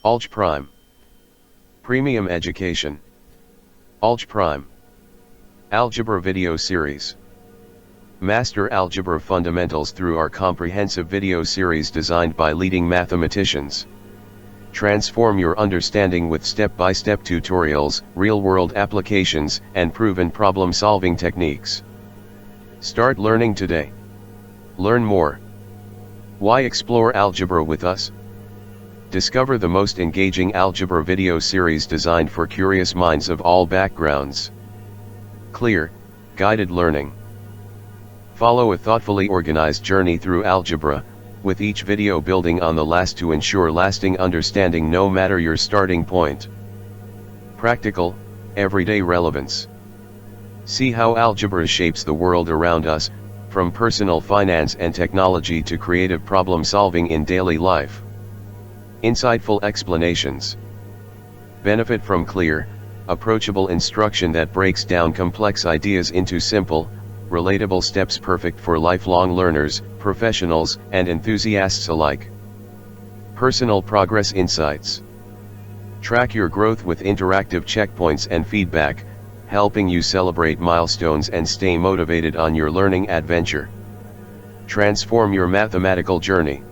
AlgePrime. Premium Education. AlgePrime. Algebra Video Series. Master Algebra Fundamentals through our comprehensive video series designed by leading mathematicians. Transform your understanding with step-by-step tutorials, real-world applications, and proven problem-solving techniques. Start learning today. Learn more. Why explore algebra with us? Discover the most engaging algebra video series designed for curious minds of all backgrounds. Clear, guided learning. Follow a thoughtfully organized journey through algebra, with each video building on the last to ensure lasting understanding no matter your starting point. Practical, everyday relevance. See how algebra shapes the world around us, from personal finance and technology to creative problem solving in daily life. Insightful explanations. Benefit from clear, approachable instruction that breaks down complex ideas into simple, relatable steps perfect for lifelong learners, professionals, and enthusiasts alike. Personal progress insights. Track your growth with interactive checkpoints and feedback, helping you celebrate milestones and stay motivated on your learning adventure. Transform your mathematical journey.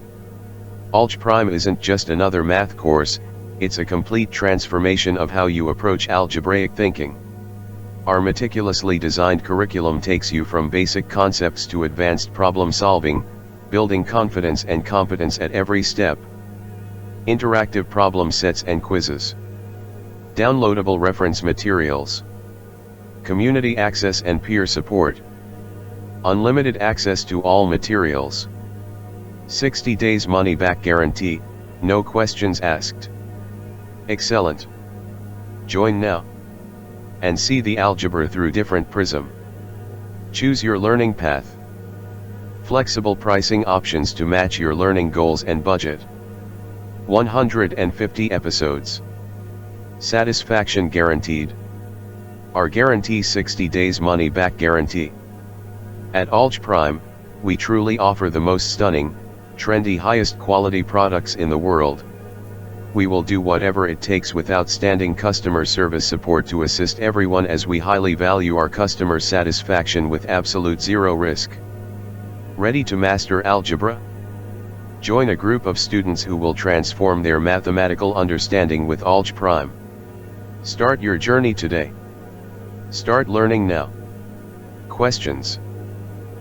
AlgePrime isn't just another math course, it's a complete transformation of how you approach algebraic thinking. Our meticulously designed curriculum takes you from basic concepts to advanced problem solving, building confidence and competence at every step. Interactive problem sets and quizzes. Downloadable reference materials. Community access and peer support. Unlimited access to all materials. 60 days money back guarantee, no questions asked. Excellent. Join now. And see the algebra through different prism. Choose your learning path. Flexible pricing options to match your learning goals and budget. 150 episodes. Satisfaction guaranteed. Our guarantee 60 days money back guarantee. At AlgePrime, we truly offer the most stunning, trendy, highest quality products in the world. We will do whatever it takes with outstanding customer service support to assist everyone, as we highly value our customer satisfaction with absolute zero risk. Ready to master algebra? Join a group of students who will transform their mathematical understanding with AlgePrime. Start your journey today. Start learning now. Questions?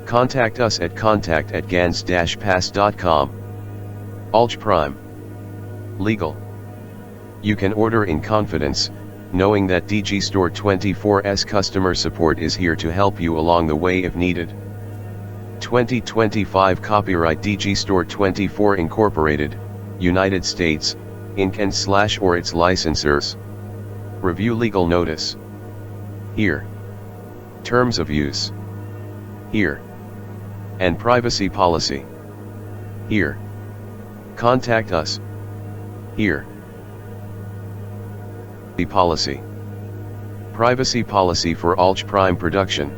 Contact us at contact@gans-pass.com. AlgePrime. Legal. You can order in confidence, knowing that DG Store 24's customer support is here to help you along the way if needed. 2025 Copyright DG Store 24 Incorporated, United States, Inc. and / or its licensors. Review legal notice. Here. Terms of use. Here. And privacy policy. Here. Contact us. Here. The policy. Privacy policy for AlgePrime production.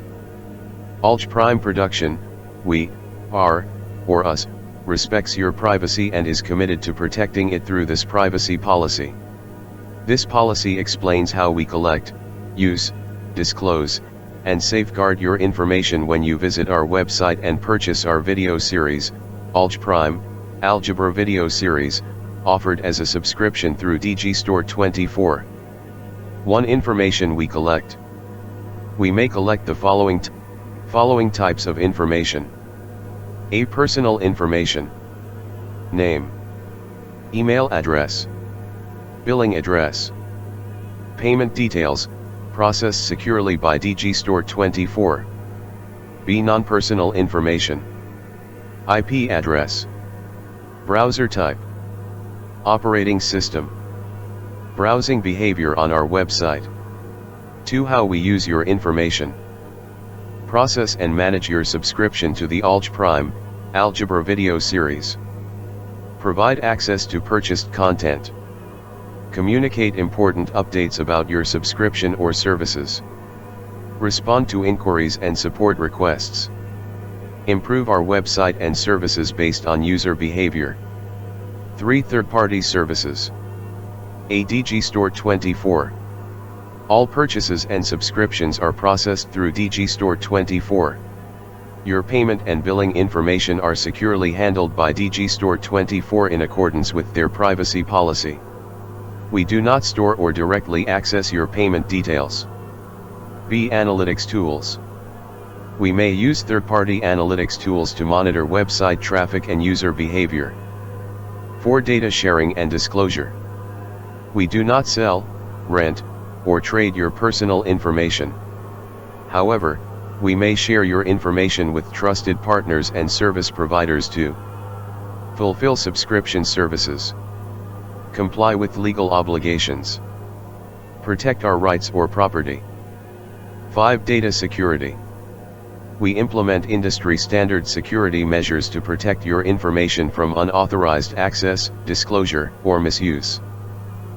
AlgePrime production, we, our, or us, respects your privacy and is committed to protecting it through this privacy policy. This policy explains how we collect, use, disclose, and safeguard your information when you visit our website and purchase our video series, AlgePrime, Algebra Video Series, offered as a subscription through DG Store 24. 1. Information we collect. We may collect the following types of information. A. Personal information. Name. Email address. Billing address. Payment details, processed securely by DG Store 24. B. Non-personal information. IP address. Browser type. Operating system. Browsing behavior on our website. 2. How we use your information. Process and manage your subscription to the AlgePrime, Algebra Video Series. Provide access to purchased content. Communicate important updates about your subscription or services. Respond to inquiries and support requests. Improve our website and services based on user behavior. 3. Third-party services. a DG Store 24. All purchases and subscriptions are processed through DG Store 24. Your payment and billing information are securely handled by DG Store 24 in accordance with their privacy policy. We do not store or directly access your payment details. B. Analytics tools. We may use third-party analytics tools to monitor website traffic and user behavior. For data sharing and disclosure. We do not sell, rent, or trade your personal information. However, we may share your information with trusted partners and service providers to fulfill subscription services, comply with legal obligations, protect our rights or property. 5. Data security. We implement industry-standard security measures to protect your information from unauthorized access, disclosure, or misuse.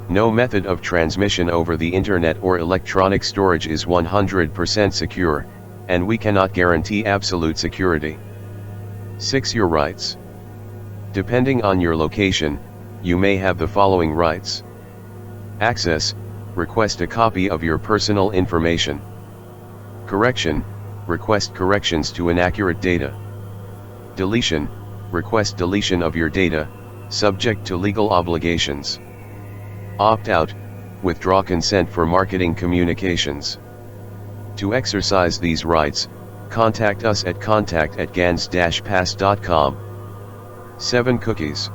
No method of transmission over the internet or electronic storage is 100% secure, and we cannot guarantee absolute security. 6. Your rights. Depending on your location, you may have the following rights. Access, request a copy of your personal information. Correction, request corrections to inaccurate data. Deletion, request deletion of your data, subject to legal obligations. Opt-out, withdraw consent for marketing communications. To exercise these rights, contact us at contact@gans-pass.com. 7. Cookies.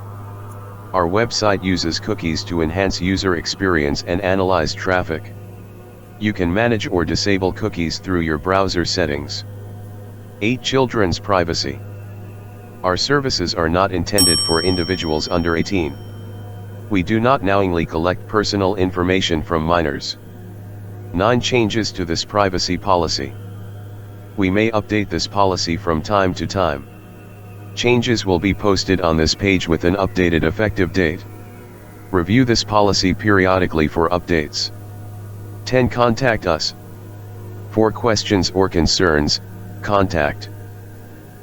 Our website uses cookies to enhance user experience and analyze traffic. You can manage or disable cookies through your browser settings. 8. Children's privacy. Our services are not intended for individuals under 18. We do not knowingly collect personal information from minors. 9. Changes to this privacy policy. We may update this policy from time to time. Changes will be posted on this page with an updated effective date. Review this policy periodically for updates. 10. Contact us. For questions or concerns, contact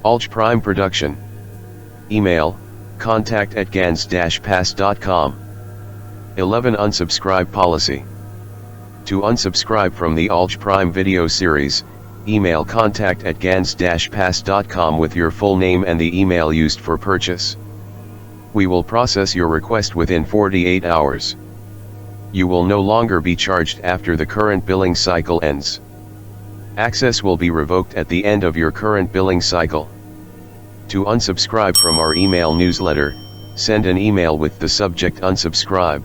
AlgePrime Production. Email, contact@gans-pass.com. 11. Unsubscribe policy. To unsubscribe from the AlgePrime video series, email contact@gans-pass.com with your full name and the email used for purchase. We will process your request within 48 hours. You will no longer be charged after the current billing cycle ends. Access will be revoked at the end of your current billing cycle. To unsubscribe from our email newsletter, send an email with the subject unsubscribe.